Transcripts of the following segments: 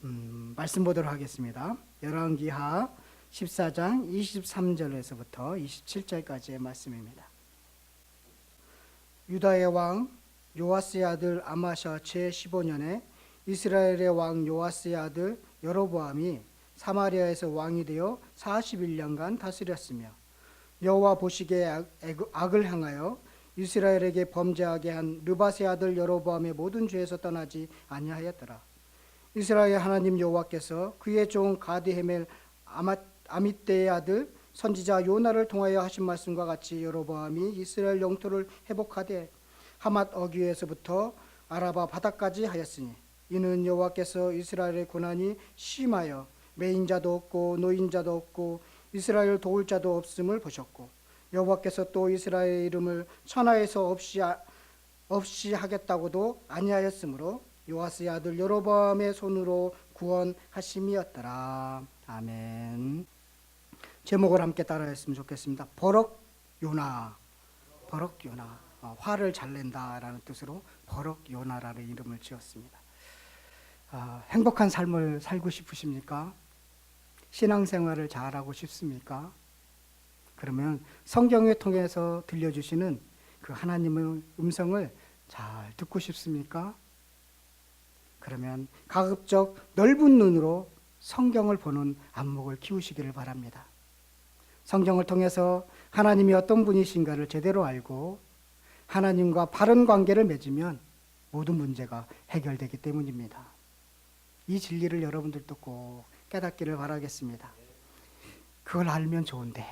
말씀 보도록 하겠습니다. 열왕기하 14장 23절에서부터 27절까지의 말씀입니다. 유다의 왕 요아스의 아들 아마샤 제15년에 이스라엘의 왕 요아스의 아들 여로보암이 사마리아에서 왕이 되어 41년간 다스렸으며 여호와 보시기에 악을 행하여 이스라엘에게 범죄하게 한 르밧의 아들 여로보암의 모든 죄에서 떠나지 아니하였더라. 이스라엘 하나님 여호와께서 그의 종 가드헤멜 아mit대의 아들 선지자 요나를 통하여 하신 말씀과 같이 여로보암이 이스라엘 영토를 회복하되 하맛 어귀에서부터 아라바 바다까지 하였으니 이는 여호와께서 이스라엘의 고난이 심하여 매인자도 없고 노인자도 없고 이스라엘 도울 자도 없음을 보셨고 여호와께서 또 이스라엘의 이름을 천하에서 없이 하겠다고도 아니하였으므로 요아스의 아들 여로보암의 손으로 구원하심이었더라. 아멘. 제목을 함께 따라했으면 좋겠습니다. 버럭 요나. 버럭 요나. 화를 잘 낸다라는 뜻으로 버럭 요나라는 이름을 지었습니다. 행복한 삶을 살고 싶으십니까? 신앙생활을 잘하고 싶습니까? 그러면 성경을 통해서 들려주시는 그 하나님의 음성을 잘 듣고 싶습니까? 그러면 가급적 넓은 눈으로 성경을 보는 안목을 키우시기를 바랍니다. 성경을 통해서 하나님이 어떤 분이신가를 제대로 알고 하나님과 바른 관계를 맺으면 모든 문제가 해결되기 때문입니다. 이 진리를 여러분들도 꼭 깨닫기를 바라겠습니다. 그걸 알면 좋은데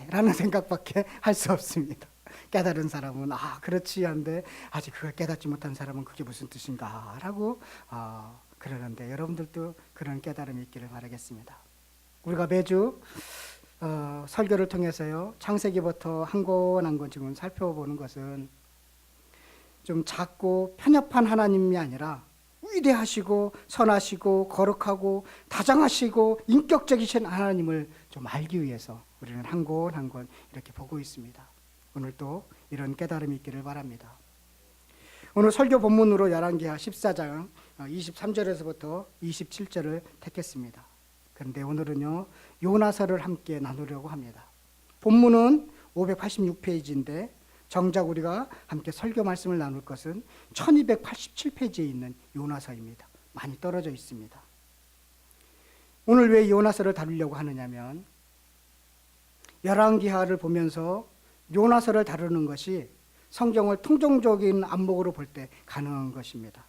라는 생각밖에 할 수 없습니다. 깨달은 사람은 그렇지 한데 아직 그걸 깨닫지 못한 사람은 그게 무슨 뜻인가 라고 그러는데 여러분들도 그런 깨달음이 있기를 바라겠습니다. 우리가 매주 설교를 통해서요 창세기부터 한 권 한 권 지금 살펴보는 것은 좀 작고 편협한 하나님이 아니라 위대하시고 선하시고 거룩하고 다정하시고 인격적이신 하나님을 좀 알기 위해서 우리는 한 권 한 권 이렇게 보고 있습니다. 오늘도 이런 깨달음이 있기를 바랍니다. 오늘 설교 본문으로 열왕기하 14장 23절에서부터 27절을 택했습니다. 그런데 오늘은요 요나서를 함께 나누려고 합니다. 본문은 586페이지인데 정작 우리가 함께 설교 말씀을 나눌 것은 1287페이지에 있는 요나서입니다. 많이 떨어져 있습니다. 오늘 왜 요나서를 다루려고 하느냐면 열왕기하를 보면서 요나서를 다루는 것이 성경을 통종적인 안목으로 볼 때 가능한 것입니다.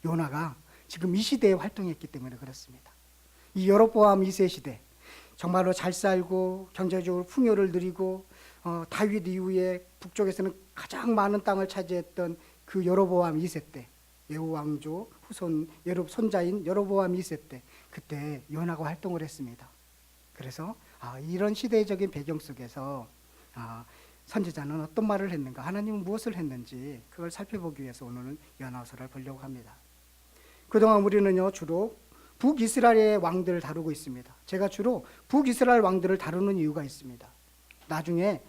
요나가 지금 이 시대에 활동했기 때문에 그렇습니다. 이 여로보암 2세 시대 정말로 잘 살고 경제적으로 풍요를 누리고 다윗 이후에 북쪽에서는 가장 많은 땅을 차지했던 그 여로보암 2세 때 예후 왕조 후손 손자인 여로보암 2세 때 그때 요나가 활동을 했습니다. 그래서 이런 시대적인 배경 속에서 선지자는 어떤 말을 했는가, 하나님은 무엇을 했는지 그걸 살펴보기 위해서 오늘은 요나서를 보려고 합니다. 그동안 우리는요 주로 북이스라엘의 왕들을 다루고 있습니다. 제가 주로 북이스라엘 왕들을 다루는 이유가 있습니다. 나중에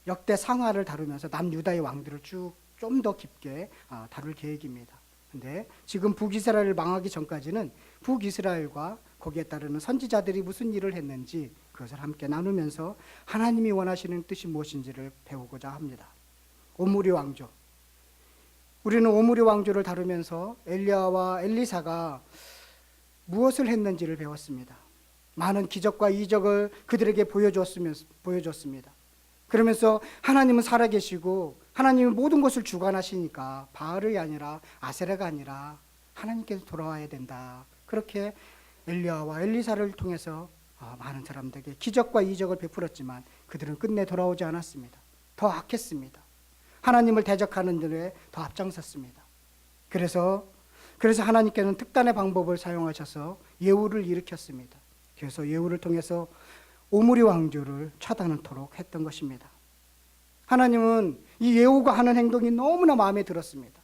역대 상하를 다루면서 남유다의 왕들을 쭉 좀 더 깊게 다룰 계획입니다. 근데 지금 북이스라엘을 망하기 전까지는 북이스라엘과 거기에 따르는 선지자들이 무슨 일을 했는지 그것을 함께 나누면서 하나님이 원하시는 뜻이 무엇인지를 배우고자 합니다. 오므리 왕조. 우리는 오므리 왕조를 다루면서 엘리야와 엘리사가 무엇을 했는지를 배웠습니다. 많은 기적과 이적을 그들에게 보여줬습니다. 그러면서 하나님은 살아계시고 하나님은 모든 것을 주관하시니까 바알이 아니라 아세라가 아니라 하나님께서 돌아와야 된다. 그렇게 엘리야와 엘리사를 통해서 많은 사람들에게 기적과 이적을 베풀었지만 그들은 끝내 돌아오지 않았습니다. 더 악했습니다. 하나님을 대적하는 일에 더 앞장섰습니다. 그래서 하나님께는 특단의 방법을 사용하셔서 예후를 일으켰습니다. 그래서 예후를 통해서 오므리 왕조를 처단하도록 했던 것입니다. 하나님은 이 예후가 하는 행동이 너무나 마음에 들었습니다.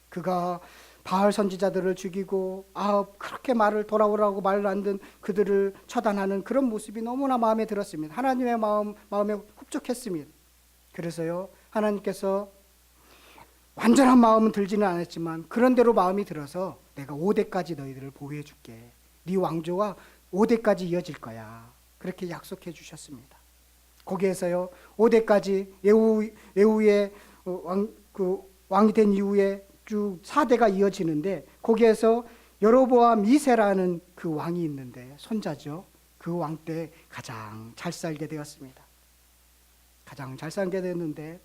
그가 바알 선지자들을 죽이고 그렇게 돌아오라고 말을 안 듣는 그들을 처단하는 그런 모습이 너무나 마음에 들었습니다. 하나님의 마음에 흡족했습니다. 그래서요 하나님께서 완전한 마음은 들지는 않았지만 그런 대로 마음이 들어서 내가 5대까지 너희들을 보호해 줄게. 네 왕조가 5대까지 이어질 거야. 그렇게 약속해 주셨습니다. 거기에서요 5대까지 예후의 왕이 된 이후에 쭉 4대가 이어지는데 거기에서 여로보암 2세라는 그 왕이 있는데 손자죠. 그 왕 때 가장 잘 살게 되었습니다. 가장 잘 살게 됐는데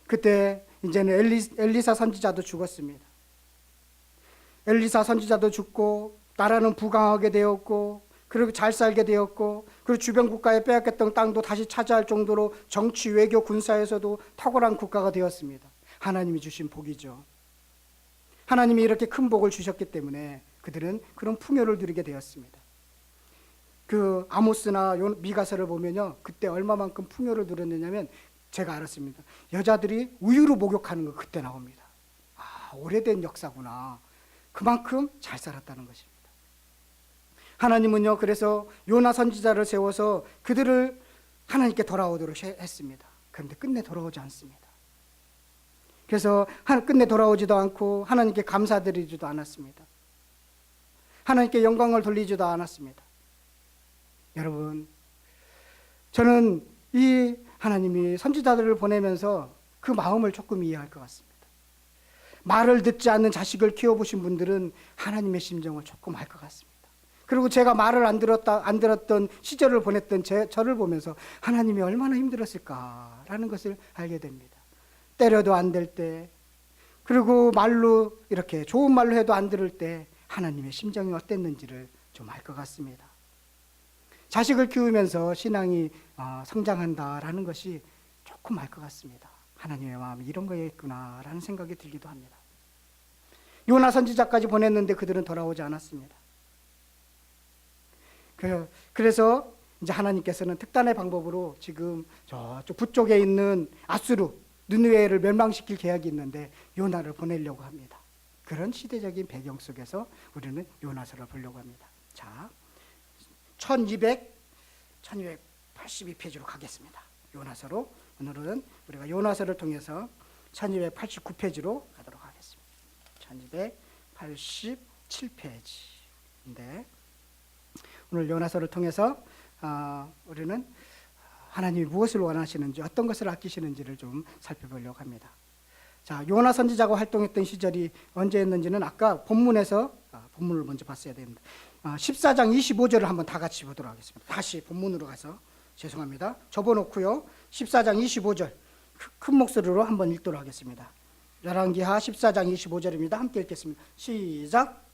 그때 이제는 엘리사 선지자도 죽었습니다. 엘리사 선지자도 죽고 나라는 부강하게 되었고 그리고 잘 살게 되었고 그리고 주변 국가에 빼앗겼던 땅도 다시 차지할 정도로 정치, 외교, 군사에서도 탁월한 국가가 되었습니다. 하나님이 주신 복이죠. 하나님이 이렇게 큰 복을 주셨기 때문에 그들은 그런 풍요를 누리게 되었습니다. 그 아모스나 미가서를 보면요, 그때 얼마만큼 풍요를 누렸느냐면 제가 알았습니다. 여자들이 우유로 목욕하는 거 그때 나옵니다. 아, 오래된 역사구나. 그만큼 잘 살았다는 것입니다. 하나님은요, 그래서 요나 선지자를 세워서 그들을 하나님께 돌아오도록 했습니다. 그런데 끝내 돌아오지 않습니다. 그래서 끝내 돌아오지도 않고 하나님께 감사드리지도 않았습니다. 하나님께 영광을 돌리지도 않았습니다. 여러분, 저는 이 하나님이 선지자들을 보내면서 그 마음을 조금 이해할 것 같습니다. 말을 듣지 않는 자식을 키워보신 분들은 하나님의 심정을 조금 알 것 같습니다. 그리고 제가 말을 안 들었던 시절을 보냈던 저를 보면서 하나님이 얼마나 힘들었을까라는 것을 알게 됩니다. 때려도 안 될 때, 그리고 말로 이렇게 좋은 말로 해도 안 들을 때 하나님의 심정이 어땠는지를 좀 알 것 같습니다. 자식을 키우면서 신앙이 성장한다라는 것이 조금 알 것 같습니다. 하나님의 마음이 이런 거에 있구나라는 생각이 들기도 합니다. 요나 선지자까지 보냈는데 그들은 돌아오지 않았습니다. 그래서 이제 하나님께서는 특단의 방법으로 지금 저쪽 북쪽에 있는 아수르, 느느웨를 멸망시킬 계획이 있는데 요나를 보내려고 합니다. 그런 시대적인 배경 속에서 우리는 요나서를 보려고 합니다. 자, 1282페이지로 가겠습니다. 요나서로. 오늘은 우리가 요나서를 통해서 1289페이지로 가도록 하겠습니다. 1287페이지인데 오늘 요나서를 통해서 우리는 하나님이 무엇을 원하시는지, 어떤 것을 아끼시는지를 좀 살펴보려고 합니다. 자, 요나 선지자가 활동했던 시절이 언제였는지는 아까 본문에서 본문을 먼저 봤어야 되는데 14장 25절을 한번 다 같이 보도록 하겠습니다. 다시 본문으로 가서 죄송합니다. 접어놓고요. 14장 25절 큰 목소리로 한번 읽도록 하겠습니다. 열왕기하 14장 25절입니다. 함께 읽겠습니다. 시작.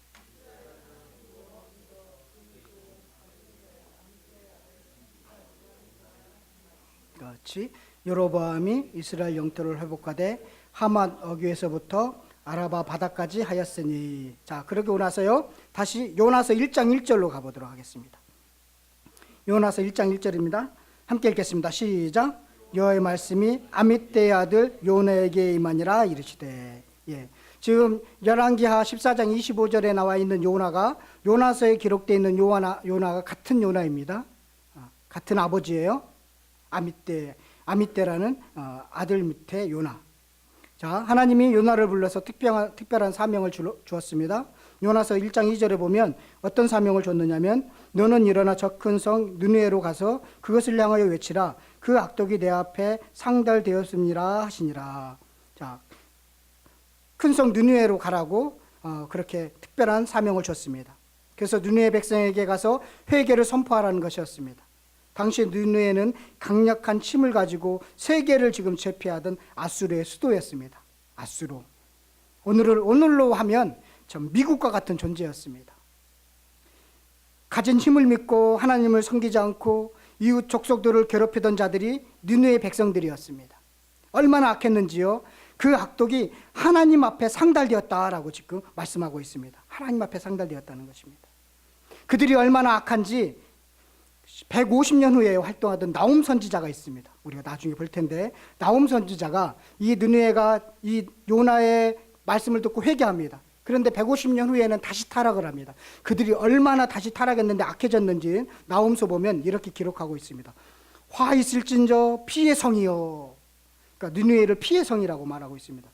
그렇지. 여로보암이 이스라엘 영토를 회복하되 하맛 어귀에서부터 아라바 바다까지 하였으니. 자, 그러고 나서요, 다시 요나서 1장 1절로 가보도록 하겠습니다. 요나서 1장 1절입니다. 함께 읽겠습니다. 시작. 여호와의 말씀이 아미떼의 아들 요나에게 임하니라 이르시되. 예, 지금 열왕기하 14장 25절에 나와 있는 요나가 요나서에 기록되어 있는 요나가 같은 요나입니다. 같은 아버지예요. 아미떼라는 아들 밑에 요나. 자, 하나님이 요나를 불러서 특별한 사명을 주었습니다. 요나서 1장 2절에 보면 어떤 사명을 줬느냐면 너는 일어나 저 큰 성 느느웨로 가서 그것을 향하여 외치라. 그 악독이 내 앞에 상달되었습니다 하시니라. 자, 큰 성 느느웨로 가라고 그렇게 특별한 사명을 줬습니다. 그래서 느느웨 백성에게 가서 회개를 선포하라는 것이었습니다. 당시 느느웨는 강력한 침을 가지고 세계를 지금 제패하던 아수르의 수도였습니다. 아수르. 오늘로 하면 전 미국과 같은 존재였습니다. 가진 힘을 믿고 하나님을 섬기지 않고 이웃 족속들을 괴롭히던 자들이 느느웨 백성들이었습니다. 얼마나 악했는지요. 그 악독이 하나님 앞에 상달되었다라고 지금 말씀하고 있습니다. 하나님 앞에 상달되었다는 것입니다. 그들이 얼마나 악한지 150년 후에 활동하던 나움 선지자가 있습니다. 우리가 나중에 볼 텐데 나움 선지자가 이 느느웨가 이 요나의 말씀을 듣고 회개합니다. 그런데 150년 후에는 다시 타락을 합니다. 그들이 얼마나 다시 타락했는데 악해졌는지 나움서 보면 이렇게 기록하고 있습니다. 화 있을진저 피의 성이요. 그러니까 느느웨를 피의 성이라고 말하고 있습니다.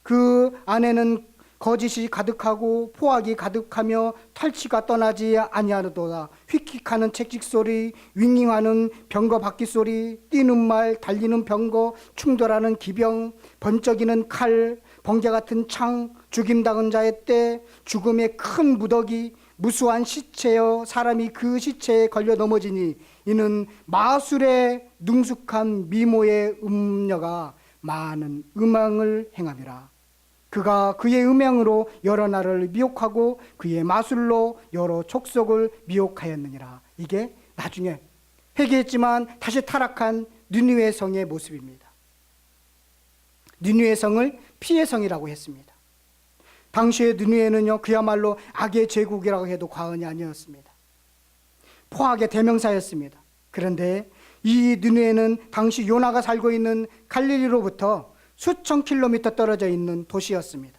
그 안에는 거짓이 가득하고 포악이 가득하며 탈취가 떠나지 아니하노도다. 휙휙하는 채찍 소리, 윙윙하는 병거 바퀴 소리, 뛰는 말, 달리는 병거, 충돌하는 기병, 번쩍이는 칼, 번개 같은 창, 죽임당한 자의 때, 죽음의 큰 무더기, 무수한 시체여 사람이 그 시체에 걸려 넘어지니 이는 마술의 능숙한 미모의 음녀가 많은 음행을 행함이라. 그가 그의 음행으로 여러 나라를 미혹하고 그의 마술로 여러 족속을 미혹하였느니라. 이게 나중에 회개했지만 다시 타락한 니느웨 성의 모습입니다. 니느웨 성을 피의 성이라고 했습니다. 당시의 니느웨는요, 그야말로 악의 제국이라고 해도 과언이 아니었습니다. 포악의 대명사였습니다. 그런데 이 니느웨는 당시 요나가 살고 있는 갈릴리로부터 수천 킬로미터 떨어져 있는 도시였습니다.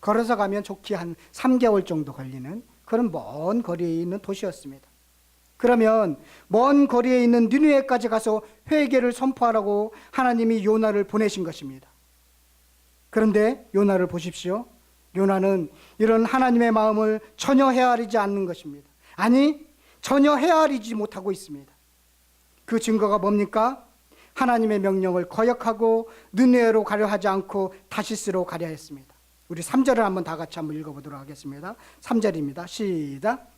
걸어서 가면 좋게 한 3개월 정도 걸리는 그런 먼 거리에 있는 도시였습니다. 그러면 먼 거리에 있는 니느웨까지 가서 회개를 선포하라고 하나님이 요나를 보내신 것입니다. 그런데 요나를 보십시오. 요나는 이런 하나님의 마음을 전혀 헤아리지 않는 것입니다. 아니, 전혀 헤아리지 못하고 있습니다. 그 증거가 뭡니까? 하나님의 명령을 거역하고 느네웨로 가려 하지 않고 다시스로 가려 했습니다. 우리 3절을 한번 다 같이 한번 읽어보도록 하겠습니다. 3절입니다. 시작.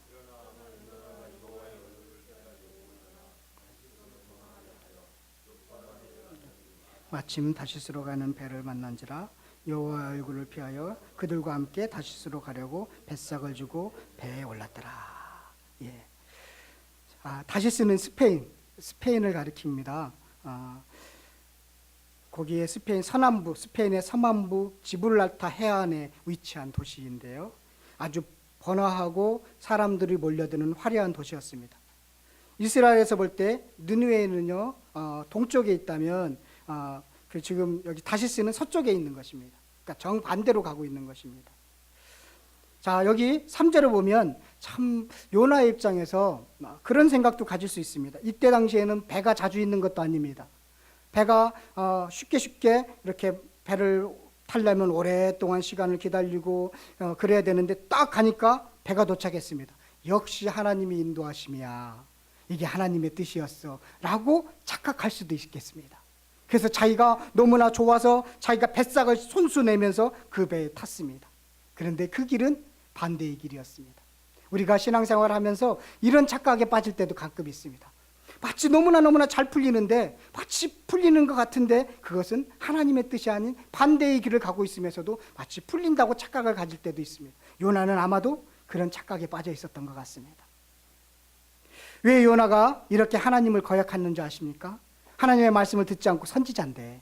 마침 다시스로 가는 배를 만난지라 여호와의 얼굴을 피하여 그들과 함께 다시스로 가려고 뱃삭을 주고 배에 올랐더라. 예. 다시스는 스페인을 가리킵니다. 거기에 스페인의 서남부 지불랄타 해안에 위치한 도시인데요. 아주 번화하고 사람들이 몰려드는 화려한 도시였습니다. 이스라엘에서 볼 때 느느웨는요, 동쪽에 있다면 지금 여기 다시스는 서쪽에 있는 것입니다. 그러니까 정반대로 가고 있는 것입니다. 자, 여기 3절을 보면 참 요나의 입장에서 그런 생각도 가질 수 있습니다. 이때 당시에는 배가 자주 있는 것도 아닙니다. 배가 쉽게 이렇게 배를 타려면 오랫동안 시간을 기다리고 그래야 되는데 딱 가니까 배가 도착했습니다. 역시 하나님이 인도하심이야. 이게 하나님의 뜻이었어 라고 착각할 수도 있겠습니다. 그래서 자기가 너무나 좋아서 자기가 뱃삭을 손수 내면서 그 배에 탔습니다. 그런데 그 길은 반대의 길이었습니다. 우리가 신앙생활을 하면서 이런 착각에 빠질 때도 가끔 있습니다. 마치 너무나 잘 풀리는데, 마치 풀리는 것 같은데 그것은 하나님의 뜻이 아닌 반대의 길을 가고 있으면서도 마치 풀린다고 착각을 가질 때도 있습니다. 요나는 아마도 그런 착각에 빠져 있었던 것 같습니다. 왜 요나가 이렇게 하나님을 거역했는지 아십니까? 하나님의 말씀을 듣지 않고 선지자인데,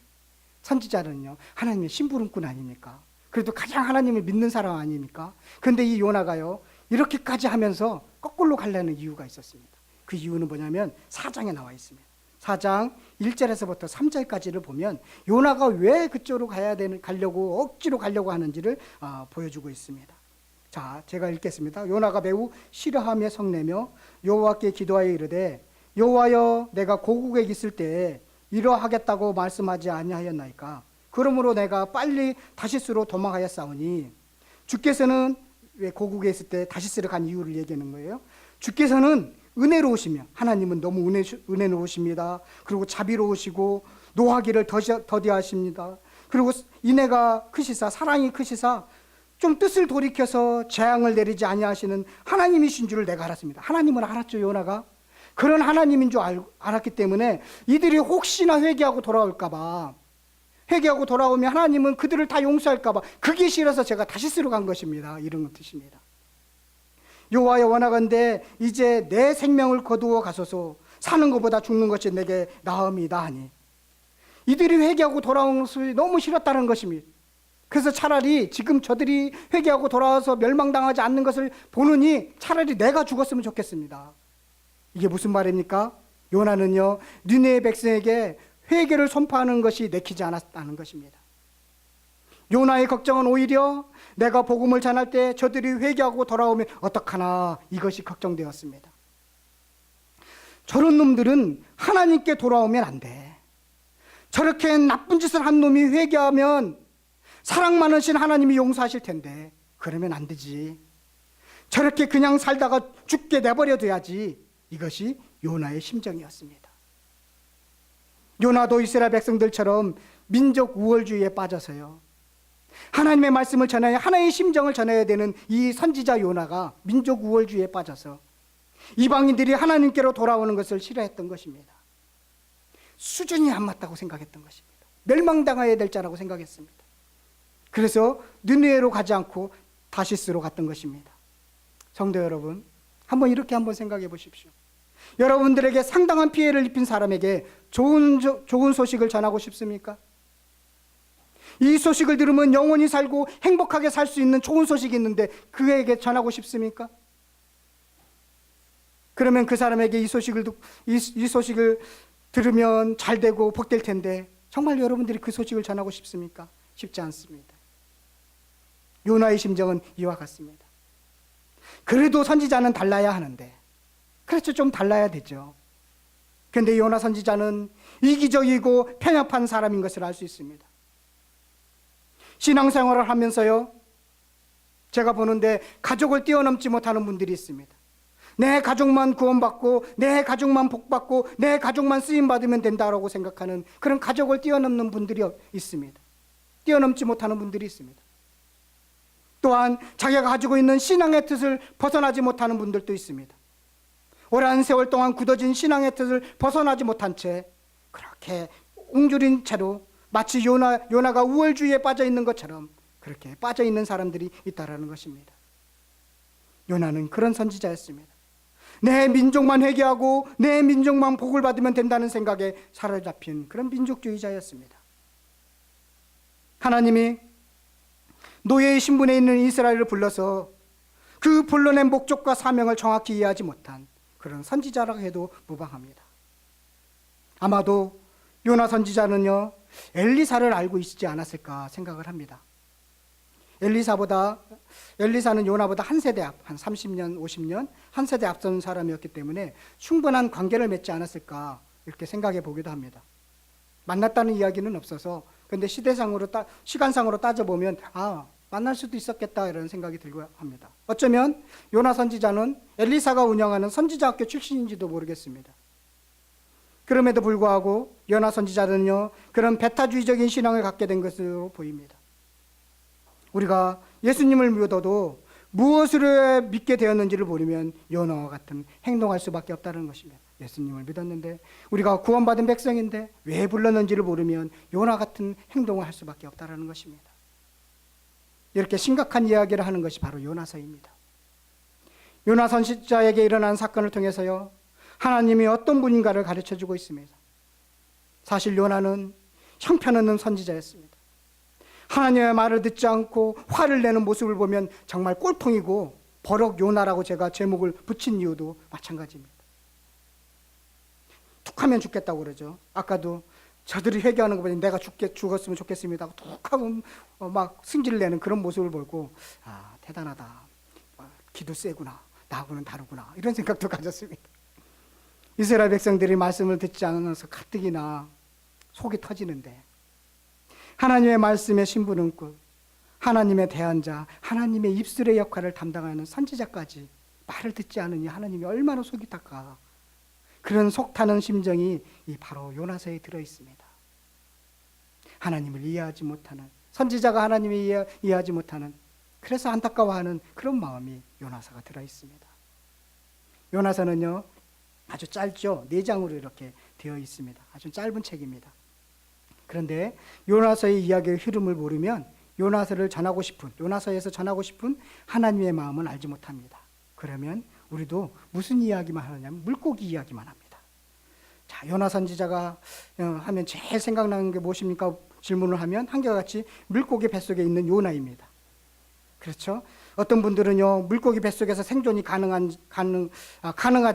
선지자는요 하나님의 심부름꾼 아닙니까? 그래도 가장 하나님을 믿는 사람 아닙니까? 그런데 이 요나가요 이렇게까지 하면서 거꾸로 가려는 이유가 있었습니다. 그 이유는 뭐냐면 4장에 나와 있습니다. 4장 1절에서부터 3절까지를 보면 요나가 왜 그쪽으로 가려고 억지로 가려고 하는지를 보여주고 있습니다. 자, 제가 읽겠습니다. 요나가 매우 싫어하며 성내며 여호와께 기도하여 이르되 여호와여, 내가 고국에 있을 때에 이러하겠다고 말씀하지 아니하였나이까? 그러므로 내가 빨리 다시스로 도망하였사오니, 주께서는 왜 고국에 있을 때 다시스로 간 이유를 얘기하는 거예요. 주께서는 은혜로우시며, 하나님은 너무 은혜로우십니다. 그리고 자비로우시고 노하기를 더디하십니다. 그리고 인애가 크시사, 사랑이 크시사 좀 뜻을 돌이켜서 재앙을 내리지 아니하시는 하나님이신 줄을 내가 알았습니다. 하나님은 알았죠, 요나가. 그런 하나님인 줄 알았기 때문에 이들이 혹시나 회개하고 돌아올까봐, 회개하고 돌아오면 하나님은 그들을 다 용서할까봐 그게 싫어서 제가 다시스로 간 것입니다. 이런 뜻입니다. 여호와여, 원하건대 이제 내 생명을 거두어 가소서. 사는 것보다 죽는 것이 내게 나음이다 하니, 이들이 회개하고 돌아오는 것이 너무 싫었다는 것입니다. 그래서 차라리 지금 저들이 회개하고 돌아와서 멸망당하지 않는 것을 보느니 차라리 내가 죽었으면 좋겠습니다. 이게 무슨 말입니까? 요나는요 니느웨 백성에게 회개를 선포하는 것이 내키지 않았다는 것입니다. 요나의 걱정은 오히려 내가 복음을 전할 때 저들이 회개하고 돌아오면 어떡하나, 이것이 걱정되었습니다. 저런 놈들은 하나님께 돌아오면 안 돼. 저렇게 나쁜 짓을 한 놈이 회개하면 사랑 많으신 하나님이 용서하실 텐데 그러면 안 되지. 저렇게 그냥 살다가 죽게 내버려 둬야지. 이것이 요나의 심정이었습니다. 요나도 이스라엘 백성들처럼 민족 우월주의에 빠져서요, 하나님의 말씀을 전해야, 하나님의 심정을 전해야 되는 이 선지자 요나가 민족 우월주의에 빠져서 이방인들이 하나님께로 돌아오는 것을 싫어했던 것입니다. 수준이 안 맞다고 생각했던 것입니다. 멸망당해야 될 자라고 생각했습니다. 그래서 느느웨로 가지 않고 다시스로 갔던 것입니다. 성도 여러분, 한번 이렇게 한번 생각해 보십시오. 여러분들에게 상당한 피해를 입힌 사람에게 좋은 소식을 전하고 싶습니까? 이 소식을 들으면 영원히 살고 행복하게 살 수 있는 좋은 소식이 있는데 그에게 전하고 싶습니까? 그러면 그 사람에게 이 소식을 들으면 잘 되고 복될 텐데 정말 여러분들이 그 소식을 전하고 싶습니까? 쉽지 않습니다. 요나의 심정은 이와 같습니다. 그래도 선지자는 달라야 하는데, 그렇죠, 좀 달라야 되죠. 그런데 요나 선지자는 이기적이고 편협한 사람인 것을 알 수 있습니다. 신앙생활을 하면서요, 제가 보는데 가족을 뛰어넘지 못하는 분들이 있습니다. 내 가족만 구원받고 내 가족만 복받고 내 가족만 쓰임받으면 된다고 생각하는 그런 가족을 뛰어넘는 분들이 있습니다. 뛰어넘지 못하는 분들이 있습니다. 또한 자기가 가지고 있는 신앙의 뜻을 벗어나지 못하는 분들도 있습니다. 오랜 세월 동안 굳어진 신앙의 뜻을 벗어나지 못한 채 그렇게 옹졸인 채로 마치 요나가 우월주의에 빠져 있는 것처럼 그렇게 빠져 있는 사람들이 있다라는 것입니다. 요나는 그런 선지자였습니다. 내 민족만 회개하고 내 민족만 복을 받으면 된다는 생각에 사로잡힌 그런 민족주의자였습니다. 하나님이 노예의 신분에 있는 이스라엘을 불러서 그 불러낸 목적과 사명을 정확히 이해하지 못한 그런 선지자라고 해도 무방합니다. 아마도 요나 선지자는요, 엘리사를 알고 있지 않았을까 생각을 합니다. 엘리사는 요나보다 한 세대 앞, 한 30년, 50년 한 세대 앞선 사람이었기 때문에 충분한 관계를 맺지 않았을까 이렇게 생각해 보기도 합니다. 만났다는 이야기는 없어서, 그런데 시간상으로 따져보면 만날 수도 있었겠다 이런 생각이 들고 합니다. 어쩌면 요나 선지자는 엘리사가 운영하는 선지자학교 출신인지도 모르겠습니다. 그럼에도 불구하고 요나 선지자는요, 그런 배타주의적인 신앙을 갖게 된 것으로 보입니다. 우리가 예수님을 믿어도 무엇으로 믿게 되었는지를 모르면 요나와 같은 행동할 수밖에 없다는 것입니다. 예수님을 믿었는데, 우리가 구원받은 백성인데 왜 불렀는지를 모르면 요나 같은 행동을 할 수밖에 없다는 것입니다. 이렇게 심각한 이야기를 하는 것이 바로 요나서입니다. 요나 선지자에게 일어난 사건을 통해서요, 하나님이 어떤 분인가를 가르쳐주고 있습니다. 사실 요나는 형편없는 선지자였습니다. 하나님의 말을 듣지 않고 화를 내는 모습을 보면 정말 꼴통이고, 버럭 요나라고 제가 제목을 붙인 이유도 마찬가지입니다. 툭하면 죽겠다고 그러죠. 아까도 저들이 회개하는 거 보니 내가 죽었으면 좋겠습니다 하고 툭하고 막 승질을 내는 그런 모습을 보고, 대단하다, 기도 세구나, 나하고는 다르구나, 이런 생각도 가졌습니다. 이스라엘 백성들이 말씀을 듣지 않아서 가뜩이나 속이 터지는데, 하나님의 말씀의 신부름꾼, 하나님의 대언자, 하나님의 입술의 역할을 담당하는 선지자까지 말을 듣지 않으니 하나님이 얼마나 속이 탔까. 그런 속타는 심정이 바로 요나서에 들어있습니다. 하나님을 이해하지 못하는, 선지자가 하나님을 이해하지 못하는, 그래서 안타까워하는 그런 마음이 요나서가 들어있습니다. 요나서는요, 아주 짧죠. 4장으로 이렇게 되어 있습니다. 아주 짧은 책입니다. 그런데 요나서의 이야기의 흐름을 모르면 요나서에서 전하고 싶은 하나님의 마음은 알지 못합니다. 그러면 우리도 무슨 이야기만 하느냐면 물고기 이야기만 합니다. 자, 요나 선지자가 하면 제일 생각나는 게 무엇입니까? 질문을 하면 한결같이 물고기 뱃속에 있는 요나입니다. 그렇죠? 어떤 분들은요, 물고기 뱃속에서 생존이 가능하지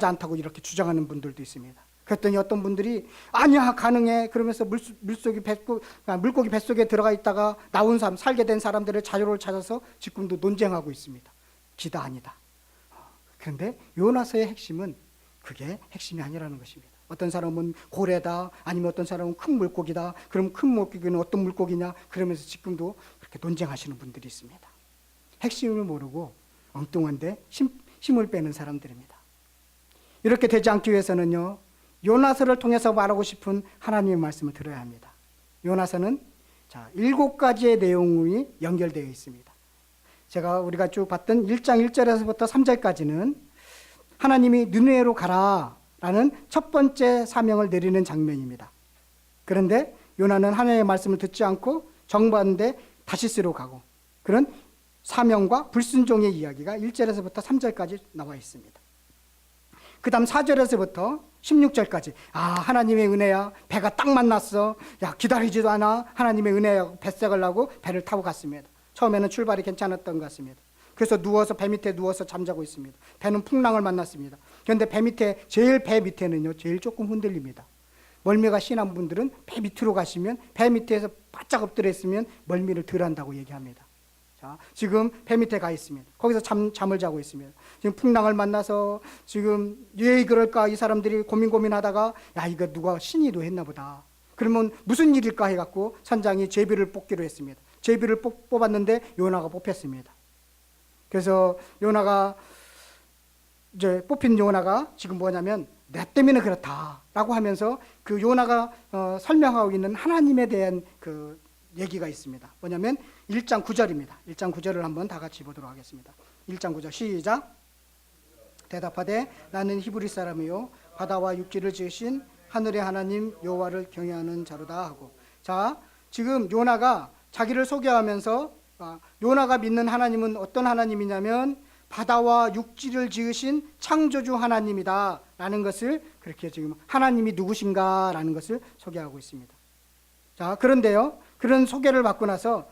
않다고 이렇게 주장하는 분들도 있습니다. 그랬더니 어떤 분들이 아니야, 가능해, 그러면서 물고기 뱃속에 들어가 있다가 나온 사람, 살게 된 사람들의 자료를 찾아서 지금도 논쟁하고 있습니다. 기다 아니다. 그런데 요나서의 핵심은 그게 핵심이 아니라는 것입니다. 어떤 사람은 고래다, 아니면 어떤 사람은 큰 물고기다. 그럼 큰 물고기는 어떤 물고기냐? 그러면서 지금도 논쟁하시는 분들이 있습니다. 핵심을 모르고 엉뚱한데 힘을 빼는 사람들입니다. 이렇게 되지 않기 위해서는요, 요나서를 통해서 말하고 싶은 하나님의 말씀을 들어야 합니다. 요나서는 7가지의 내용이 연결되어 있습니다. 우리가 쭉 봤던 1장 1절에서부터 3절까지는 하나님이 느느웨로 가라 라는 첫 번째 사명을 내리는 장면입니다. 그런데 요나는 하나님의 말씀을 듣지 않고 정반대 다시스로 가고, 그런 사명과 불순종의 이야기가 1절에서부터 3절까지 나와 있습니다. 그 다음 4절에서부터 16절까지 하나님의 은혜야, 배가 딱 만났어, 기다리지도 않아, 하나님의 은혜야, 뱃색을 나고 배를 타고 갔습니다. 처음에는 출발이 괜찮았던 것 같습니다. 그래서 배 밑에 누워서 잠자고 있습니다. 배는 풍랑을 만났습니다. 그런데 배 밑에는요, 제일 조금 흔들립니다. 멀미가 심한 분들은 배 밑으로 가시면, 배 밑에서 바짝 엎드려 있으면 멀미를 덜 한다고 얘기합니다. 자, 지금 배 밑에 가 있습니다. 거기서 잠을 자고 있습니다. 지금 풍랑을 만나서 지금 왜 그럴까, 이 사람들이 고민하다가 이거 누가 신이도 했나 보다. 그러면 무슨 일일까 해갖고 선장이 제비를 뽑기로 했습니다. 제비를 뽑았는데 요나가 뽑혔습니다. 그래서 뽑힌 요나가 지금 뭐냐면, 내 때문에 그렇다라고 하면서 그 요나가 설명하고 있는 하나님에 대한 그 얘기가 있습니다. 뭐냐면 1장 9절입니다. 1장 9절을 한번 다 같이 보도록 하겠습니다. 1장 9절 시작. 대답하되 나는 히브리 사람이요 바다와 육지를 지으신 하늘의 하나님 여호와를 경외하는 자로다 하고, 자, 지금 요나가 자기를 소개하면서 요나가 믿는 하나님은 어떤 하나님이냐면 바다와 육지를 지으신 창조주 하나님이다 라는 것을, 그렇게 지금 하나님이 누구신가 라는 것을 소개하고 있습니다. 자, 그런데요, 그런 소개를 받고 나서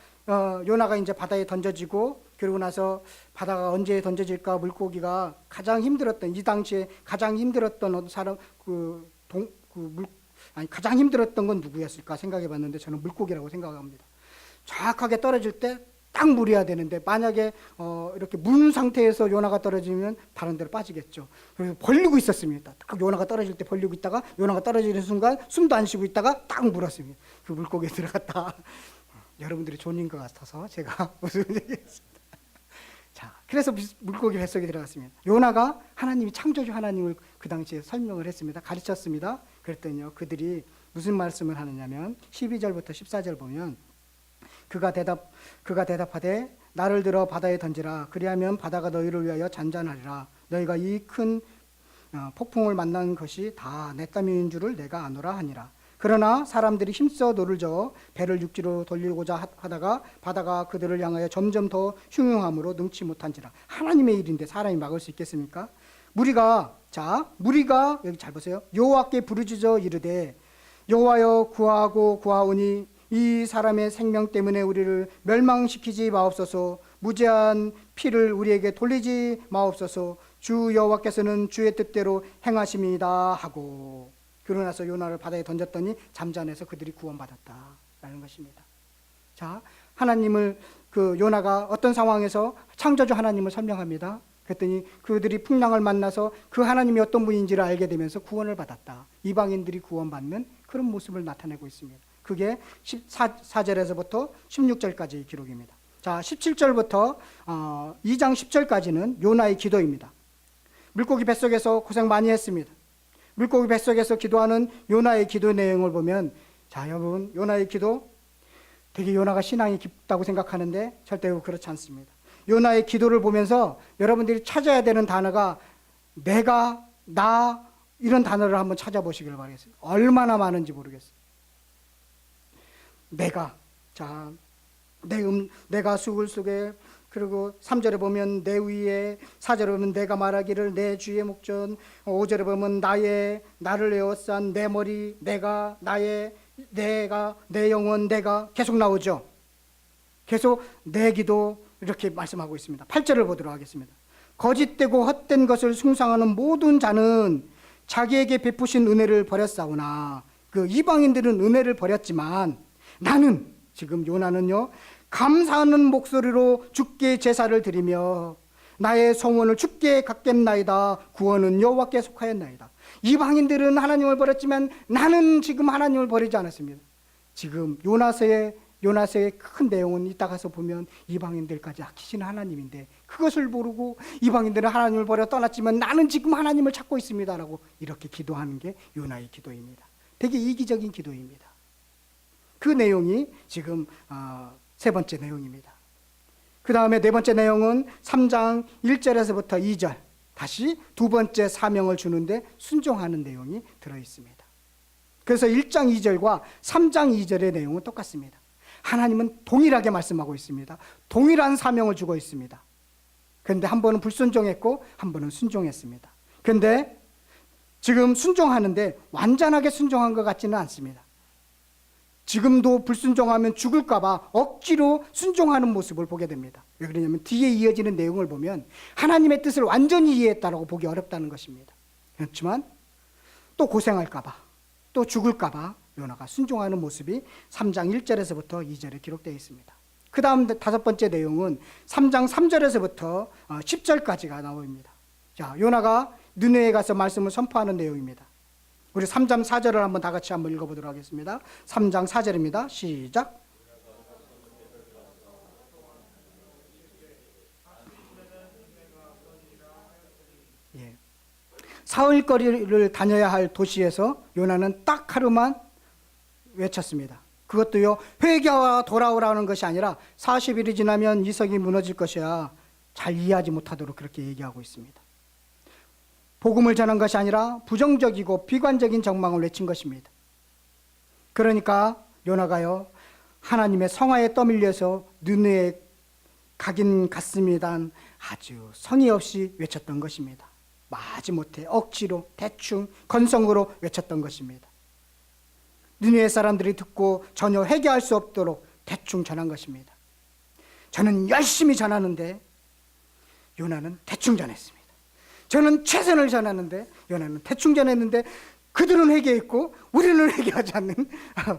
요나가 이제 바다에 던져지고, 그러고 나서 바다가 언제 던져질까, 물고기가 가장 힘들었던, 이 당시에 가장 힘들었던 사람, 가장 힘들었던 건 누구였을까 생각해 봤는데 저는 물고기라고 생각합니다. 정확하게 떨어질 때 딱 물어야 되는데, 만약에 이렇게 문 상태에서 요나가 떨어지면 다른 데로 빠지겠죠. 그래서 벌리고 있었습니다. 딱 요나가 떨어질 때 벌리고 있다가, 요나가 떨어지는 순간 숨도 안 쉬고 있다가 딱 물었습니다. 그 물고기에 들어갔다. 여러분들이 존인 것 같아서 제가 무슨 얘기했습니다. 자, 그래서 물고기 뱃속에 들어갔습니다. 요나가 하나님이 창조주 하나님을 그 당시에 설명을 했습니다. 가르쳤습니다. 그랬더니요, 그들이 무슨 말씀을 하느냐면 12절부터 14절 보면, 그가 대답하되 나를 들어 바다에 던지라. 그리하면 바다가 너희를 위하여 잔잔하리라. 너희가 이 큰 폭풍을 만난 것이 다 내 땀인 줄을 내가 아노라 하니라. 그러나 사람들이 힘써 노를 저어 배를 육지로 돌리고자 하다가 바다가 그들을 향하여 점점 더 흉흉함으로 능치 못한지라. 하나님의 일인데 사람이 막을 수 있겠습니까? 무리가 여기 잘 보세요. 여호와께 부르짖어 이르되 여호와여 구하오니 이 사람의 생명 때문에 우리를 멸망시키지 마옵소서. 무죄한 피를 우리에게 돌리지 마옵소서. 주 여호와께서는 주의 뜻대로 행하심이다 하고, 그러고 나서 요나를 바다에 던졌더니 잠잠해서 그들이 구원받았다라는 것입니다. 자, 하나님을, 요나가 어떤 상황에서 창조주 하나님을 설명합니다. 그랬더니 그들이 풍랑을 만나서 그 하나님이 어떤 분인지를 알게 되면서 구원을 받았다. 이방인들이 구원받는 그런 모습을 나타내고 있습니다. 그게 14절에서부터 16절까지의 기록입니다. 자, 17절부터 2장 10절까지는 요나의 기도입니다. 물고기 뱃속에서 고생 많이 했습니다. 물고기 뱃속에서 기도하는 요나의 기도 내용을 보면, 자, 여러분, 요나의 기도 되게 요나가 신앙이 깊다고 생각하는데 절대 그렇지 않습니다. 요나의 기도를 보면서 여러분들이 찾아야 되는 단어가 내가, 나, 이런 단어를 한번 찾아보시길 바라겠습니다. 얼마나 많은지 모르겠어요. 내가, 자, 내가 수글 속에, 그리고 3절에 보면 내 위에, 4절에 보면 내가 말하기를 내 주의 목전, 5절에 보면 나를 에워싼 내 머리, 내가, 내 영혼, 내가 계속 나오죠. 계속 내 기도 이렇게 말씀하고 있습니다. 8절을 보도록 하겠습니다. 거짓되고 헛된 것을 숭상하는 모든 자는 자기에게 베푸신 은혜를 버렸사오나, 그 이방인들은 은혜를 버렸지만 나는, 지금 요나는요, 감사하는 목소리로 주께 제사를 드리며 나의 성원을 주께 갚겠나이다. 구원은 여호와께 속하였나이다. 이방인들은 하나님을 버렸지만 나는 지금 하나님을 버리지 않았습니다. 지금 요나서의 요나서의 큰 내용은 이따 가서 보면 이방인들까지 아끼시는 하나님인데 그것을 모르고 이방인들은 하나님을 버려 떠났지만 나는 지금 하나님을 찾고 있습니다라고 이렇게 기도하는 게 요나의 기도입니다. 되게 이기적인 기도입니다. 그 내용이 지금 세 번째 내용입니다. 그 다음에 네 번째 내용은 3장 1절에서부터 2절, 다시 두 번째 사명을 주는데 순종하는 내용이 들어있습니다. 그래서 1장 2절과 3장 2절의 내용은 똑같습니다. 하나님은 동일하게 말씀하고 있습니다. 동일한 사명을 주고 있습니다. 그런데 한 번은 불순종했고 한 번은 순종했습니다. 그런데 지금 순종하는데 완전하게 순종한 것 같지는 않습니다. 지금도 불순종하면 죽을까봐 억지로 순종하는 모습을 보게 됩니다. 왜 그러냐면 뒤에 이어지는 내용을 보면 하나님의 뜻을 완전히 이해했다고 보기 어렵다는 것입니다. 그렇지만 또 고생할까봐 또 죽을까봐 요나가 순종하는 모습이 3장 1절에서부터 2절에 기록되어 있습니다. 그 다음 다섯 번째 내용은 3장 3절에서부터 10절까지가 나옵니다. 자, 요나가 느네에 가서 말씀을 선포하는 내용입니다. 우리 3장 4절을 한번 다 같이 한번 읽어보도록 하겠습니다. 3장 4절입니다. 시작. 예. 사흘거리를 다녀야 할 도시에서 요나는 딱 하루만 외쳤습니다. 그것도요, 회개와 돌아오라는 것이 아니라 40일이 지나면 이석이 무너질 것이야. 잘 이해하지 못하도록 그렇게 얘기하고 있습니다. 복음을 전한 것이 아니라 부정적이고 비관적인 전망을 외친 것입니다. 그러니까 요나가요, 하나님의 성화에 떠밀려서 느느에 가긴 갔습니다. 아주 성의 없이 외쳤던 것입니다. 마지못해 억지로 대충 건성으로 외쳤던 것입니다. 느느에 사람들이 듣고 전혀 회개할 수 없도록 대충 전한 것입니다. 저는 열심히 전하는데 요나는 대충 전했습니다. 저는 최선을 전하는데 요나는 대충 전했는데 그들은 회개했고 우리는 회개하지 않는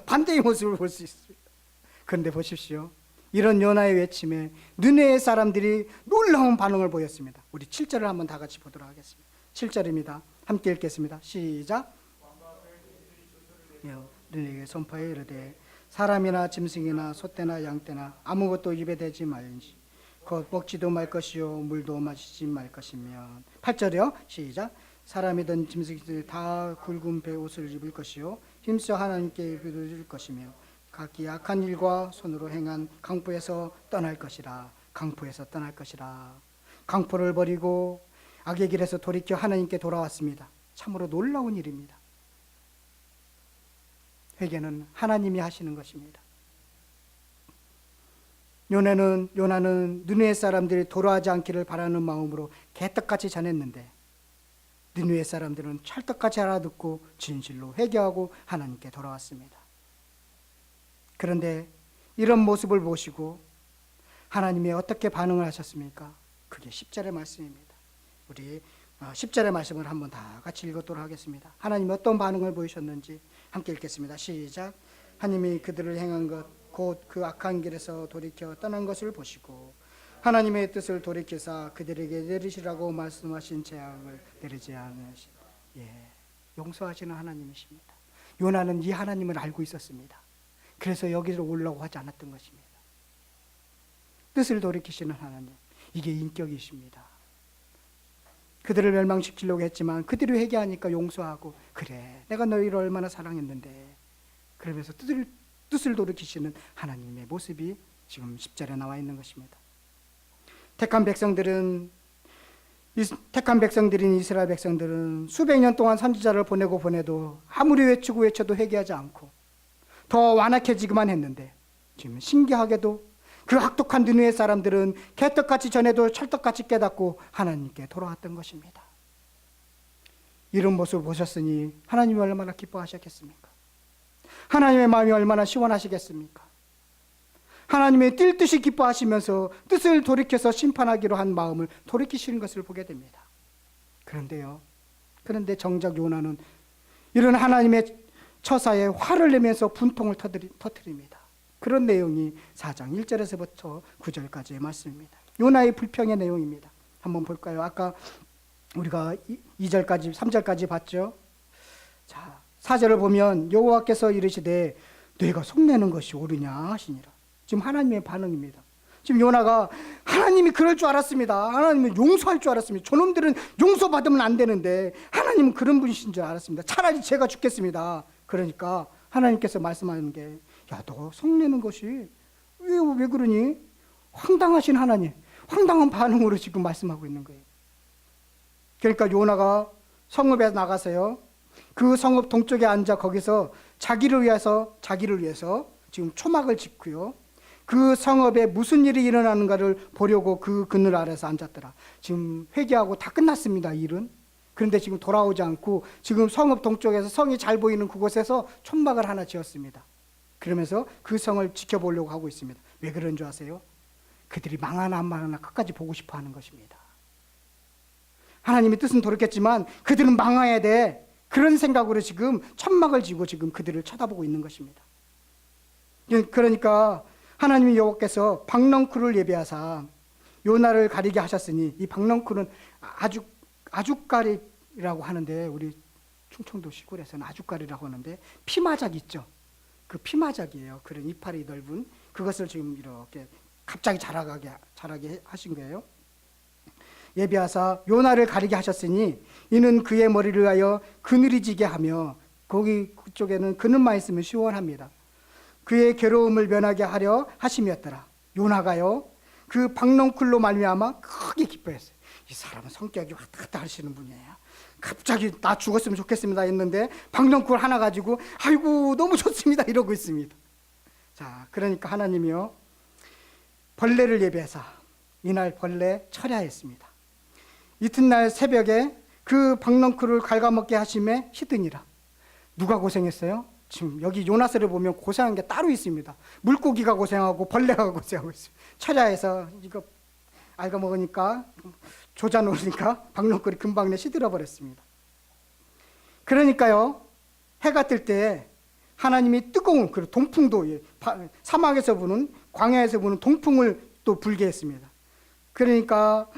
반대의 모습을 볼 수 있습니다. 그런데 보십시오. 이런 요나의 외침에 느느웨 사람들이 놀라운 반응을 보였습니다. 우리 7절을 한번 다 같이 보도록 하겠습니다. 7절입니다. 함께 읽겠습니다. 시작. 느느웨에 선포해 이르되 사람이나 짐승이나 소떼나 양떼나 아무것도 입에 대지 말지 곧 먹지도 말 것이요 물도 마시지 말 것이면 8절이요. 시작. 사람이든 짐승이든 다 굵은 배 옷을 입을 것이요 힘써 하나님께 입을 것이며 각기 악한 일과 손으로 행한 강포에서 떠날 것이라. 강포에서 떠날 것이라. 강포를 버리고 악의 길에서 돌이켜 하나님께 돌아왔습니다. 참으로 놀라운 일입니다. 회개는 하나님이 하시는 것입니다. 요나는 느느웨 사람들이 돌아오지 않기를 바라는 마음으로 개떡같이 전했는데 느느웨 사람들은 찰떡같이 알아듣고 진실로 회개하고 하나님께 돌아왔습니다. 그런데 이런 모습을 보시고 하나님이 어떻게 반응을 하셨습니까? 그게 10절의 말씀입니다. 우리 10절의 말씀을 한번 다 같이 읽도록 하겠습니다. 하나님이 어떤 반응을 보이셨는지 함께 읽겠습니다. 시작. 하나님이 그들을 행한 것 곧 그 악한 길에서 돌이켜 떠난 것을 보시고 하나님의 뜻을 돌이켜서 그들에게 내리시라고 말씀하신 재앙을 내리지 않으시다. 용서하시는 하나님이십니다. 요나는 이 하나님을 알고 있었습니다. 그래서 여기로 오려고 하지 않았던 것입니다. 뜻을 돌이키시는 하나님, 이게 인격이십니다. 그들을 멸망시키려고 했지만 그들이 회개하니까 용서하고 그래 내가 너희를 얼마나 사랑했는데 그러면서 뜻을 돌이키시는 하나님의 모습이 지금 10절에 나와 있는 것입니다. 택한 백성들인 이스라엘 백성들은 수백 년 동안 선지자를 보내도 아무리 외쳐도 회개하지 않고 더 완악해지기만 했는데 지금 신기하게도 그 악독한 느느웨 사람들은 개떡같이 전해도 찰떡같이 깨닫고 하나님께 돌아왔던 것입니다. 이런 모습을 보셨으니 하나님이 얼마나 기뻐하셨겠습니까? 하나님의 마음이 얼마나 시원하시겠습니까? 하나님의 뛸 듯이 기뻐하시면서 뜻을 돌이켜서 심판하기로 한 마음을 돌이키시는 것을 보게 됩니다. 그런데 정작 요나는 이런 하나님의 처사에 화를 내면서 분통을 터뜨립니다. 그런 내용이 4장 1절에서부터 9절까지의 말씀입니다. 요나의 불평의 내용입니다. 한번 볼까요? 아까 우리가 2절까지 3절까지 봤죠. 자, 4절을 보면 여호와께서 이르시되 너희가 속내는 것이 옳으냐 하시니라. 지금 하나님의 반응입니다. 지금 요나가 하나님이 그럴 줄 알았습니다. 하나님은 용서할 줄 알았습니다. 저놈들은 용서받으면 안 되는데 하나님은 그런 분이신 줄 알았습니다. 차라리 제가 죽겠습니다. 그러니까 하나님께서 말씀하는 게, 야, 너 성내는 것이 왜 그러니? 황당하신 하나님, 황당한 반응으로 지금 말씀하고 있는 거예요. 그러니까 요나가 성읍에 나가서요, 그 성읍 동쪽에 앉아 거기서 자기를 위해서 지금 초막을 짓고요, 그 성읍에 무슨 일이 일어나는가를 보려고 그 그늘 아래서 앉았더라. 지금 회개하고 다 끝났습니다, 일은. 그런데 지금 돌아오지 않고 지금 성읍 동쪽에서 성이 잘 보이는 그곳에서 천막을 하나 지었습니다. 그러면서 그 성을 지켜보려고 하고 있습니다. 왜 그런 줄 아세요? 그들이 망하나 안 망하나 끝까지 보고 싶어 하는 것입니다. 하나님의 뜻은 돌이켰지만 그들은 망해야 돼, 그런 생각으로 지금 천막을 지고 지금 그들을 쳐다보고 있는 것입니다. 그러니까 하나님이 여호와께서 박넝쿨을 예비하사 요나를 가리게 하셨으니, 이 박넝쿨은 아주까리라고 하는데, 우리 충청도 시골에서는 아주까리라고 하는데, 피마작 있죠? 그 피마작이에요. 그런 이파리 넓은 그것을 지금 이렇게 갑자기 자라게 하신 거예요. 예비하사 요나를 가리게 하셨으니 이는 그의 머리를 위하여 그늘이 지게 하며, 거기 그쪽에는 그늘만 있으면 시원합니다. 그의 괴로움을 면하게 하려 하심이었더라. 요나가요, 그 박넝쿨로 말미암아 크게 기뻐했어요. 이 사람은 성격이 왔다 갔다 하시는 분이에요. 갑자기 나 죽었으면 좋겠습니다 했는데 박넝쿨 하나 가지고 아이고 너무 좋습니다 이러고 있습니다. 자, 그러니까 하나님이요, 벌레를 예비해서 이날 벌레 철야했습니다. 이튿날 새벽에 그 박넝쿨을 갉아먹게 하심에 히드니라. 누가 고생했어요? 지금 여기 요나서를 보면 고생한 게 따로 있습니다. 물고기가 고생하고 벌레가 고생하고 있어요. 철야에서 이거 갉아먹으니까, 조져놓으니까 박넝쿨이 금방 내 시들어 버렸습니다. 그러니까요, 해가 뜰 때 하나님이 뜨거운 그 동풍도, 사막에서 부는, 광야에서 부는 동풍을 또 불게 했습니다. 그러니까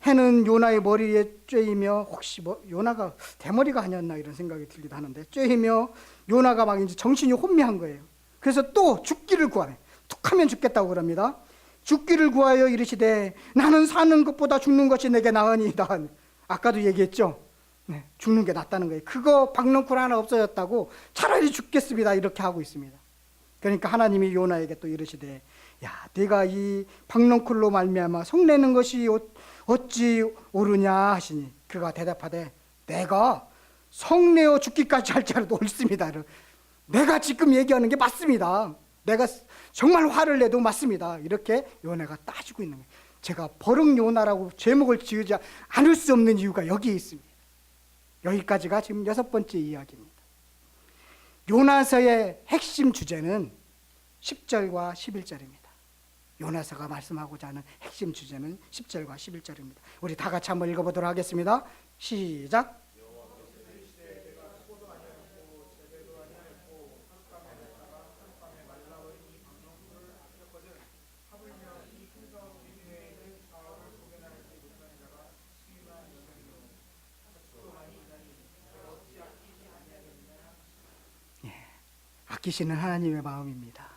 해는 요나의 머리에 쬐이며, 혹시 요나가 대머리가 아니었나 이런 생각이 들기도 하는데, 쬐이며 요나가 막 이제 정신이 혼미한 거예요. 그래서 또 죽기를 구하네. 툭하면 죽겠다고 그럽니다. 죽기를 구하여 이르시되 나는 사는 것보다 죽는 것이 내게 나으니이다. 아까도 얘기했죠. 네, 죽는 게 낫다는 거예요. 그거 박넝쿨 하나 없어졌다고 차라리 죽겠습니다 이렇게 하고 있습니다. 그러니까 하나님이 요나에게 또 이르시되, 야, 네가 이 박넝쿨로 말미암아 성내는 것이 어찌 옳으냐 하시니, 그가 대답하되 내가 성내어 죽기까지 할지라도 옳습니다. 내가 지금 얘기하는 게 맞습니다. 내가 정말 화를 내도 맞습니다. 이렇게 요나가 따지고 있는 거예요. 제가 버릉 요나라고 제목을 지으지 않을 수 없는 이유가 여기에 있습니다. 여기까지가 지금 6번째 이야기입니다. 요나서의 핵심 주제는 10절과 11절입니다. 요나서가 말씀하고자 하는 핵심 주제는 10절과 11절입니다. 우리 다 같이 한번 읽어보도록 하겠습니다. 시작. 아끼시는 하나님의 마음입니다.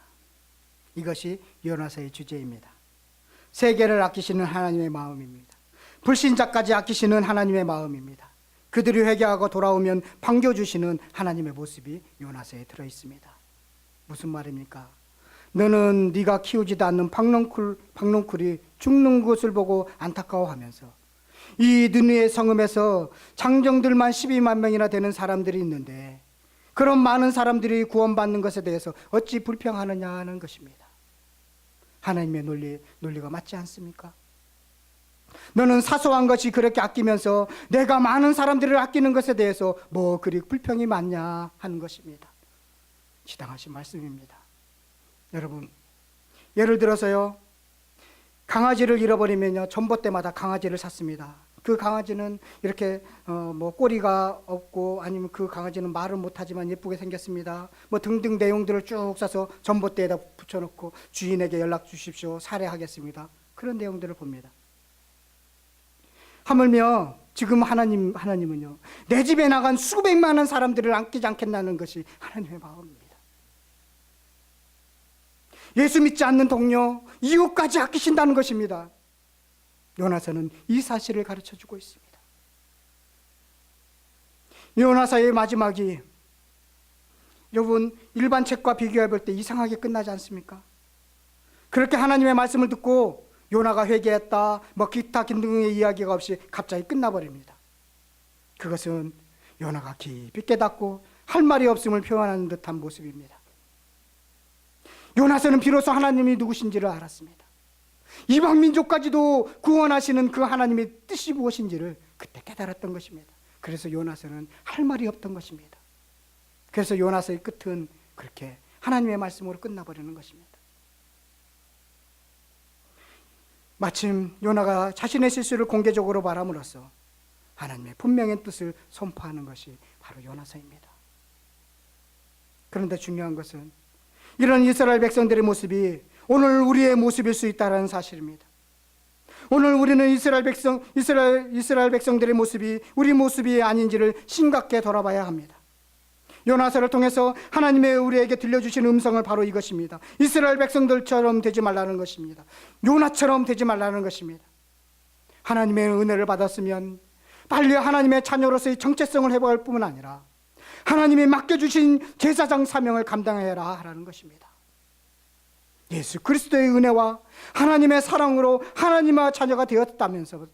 이것이 요나서의 주제입니다. 세계를 아끼시는 하나님의 마음입니다. 불신자까지 아끼시는 하나님의 마음입니다. 그들이 회개하고 돌아오면 반겨주시는 하나님의 모습이 요나서에 들어있습니다. 무슨 말입니까? 너는 네가 키우지도 않는 박넝쿨이 죽는 것을 보고 안타까워하면서, 이 느느의 성읍에서 장정들만 12만 명이나 되는 사람들이 있는데 그런 많은 사람들이 구원받는 것에 대해서 어찌 불평하느냐 하는 것입니다. 하나님의 논리가 맞지 않습니까? 너는 사소한 것이 그렇게 아끼면서 내가 많은 사람들을 아끼는 것에 대해서 뭐 그리 불평이 많냐 하는 것입니다. 지당하신 말씀입니다. 여러분, 예를 들어서요, 강아지를 잃어버리면요, 전봇대마다 강아지를 샀습니다. 그 강아지는 이렇게 꼬리가 없고, 아니면 그 강아지는 말은 못하지만 예쁘게 생겼습니다. 뭐 등등 내용들을 쭉 써서 전봇대에다 붙여놓고 주인에게 연락 주십시오, 살해하겠습니다. 그런 내용들을 봅니다. 하물며 지금 하나님은요, 내 집에 나간 수백 많은 사람들을 아끼지 않겠다는 것이 하나님의 마음입니다. 예수 믿지 않는 동료, 이웃까지 아끼신다는 것입니다. 요나서는 이 사실을 가르쳐주고 있습니다. 요나서의 마지막이 여러분 일반 책과 비교해 볼 때 이상하게 끝나지 않습니까? 그렇게 하나님의 말씀을 듣고 요나가 회개했다, 뭐 기타 등등의 이야기가 없이 갑자기 끝나버립니다. 그것은 요나가 깊이 깨닫고 할 말이 없음을 표현하는 듯한 모습입니다. 요나서는 비로소 하나님이 누구신지를 알았습니다. 이방 민족까지도 구원하시는 그 하나님의 뜻이 무엇인지를 그때 깨달았던 것입니다. 그래서 요나서는 할 말이 없던 것입니다. 그래서 요나서의 끝은 그렇게 하나님의 말씀으로 끝나버리는 것입니다. 마침 요나가 자신의 실수를 공개적으로 말함으로써 하나님의 분명한 뜻을 선포하는 것이 바로 요나서입니다. 그런데 중요한 것은 이런 이스라엘 백성들의 모습이 오늘 우리의 모습일 수 있다는 사실입니다. 오늘 우리는 이스라엘 백성들의 모습이 우리 모습이 아닌지를 심각하게 돌아봐야 합니다. 요나서를 통해서 하나님의 우리에게 들려주신 음성은 바로 이것입니다. 이스라엘 백성들처럼 되지 말라는 것입니다. 요나처럼 되지 말라는 것입니다. 하나님의 은혜를 받았으면 빨리 하나님의 자녀로서의 정체성을 회복할 뿐만 아니라 하나님이 맡겨주신 제사장 사명을 감당해라 하라는 것입니다. 예수 그리스도의 은혜와 하나님의 사랑으로 하나님의 자녀가 되었다면서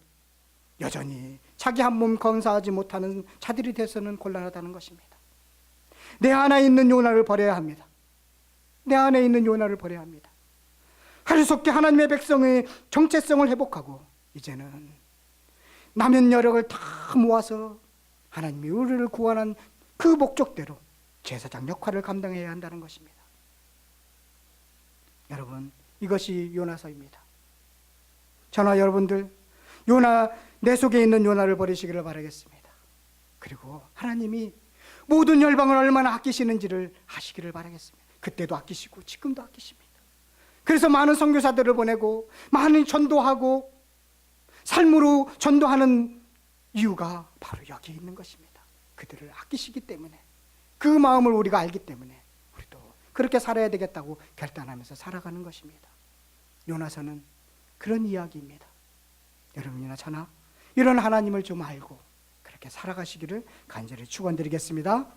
여전히 자기 한 몸 건사하지 못하는 자들이 돼서는 곤란하다는 것입니다. 내 안에 있는 요나를 버려야 합니다. 내 안에 있는 요나를 버려야 합니다. 하루속히 하나님의 백성의 정체성을 회복하고 이제는 남은 여력을 다 모아서 하나님이 우리를 구원한 그 목적대로 제사장 역할을 감당해야 한다는 것입니다. 여러분, 이것이 요나서입니다. 저나 여러분들 요나, 내 속에 있는 요나를 버리시기를 바라겠습니다. 그리고 하나님이 모든 열방을 얼마나 아끼시는지를 아시기를 바라겠습니다. 그때도 아끼시고 지금도 아끼십니다. 그래서 많은 선교사들을 보내고 많은 전도하고 삶으로 전도하는 이유가 바로 여기 있는 것입니다. 그들을 아끼시기 때문에, 그 마음을 우리가 알기 때문에 우리도 그렇게 살아야 되겠다고 결단하면서 살아가는 것입니다. 요나서는 그런 이야기입니다. 여러분이나 저나 이런 하나님을 좀 알고 그렇게 살아가시기를 간절히 축원드리겠습니다.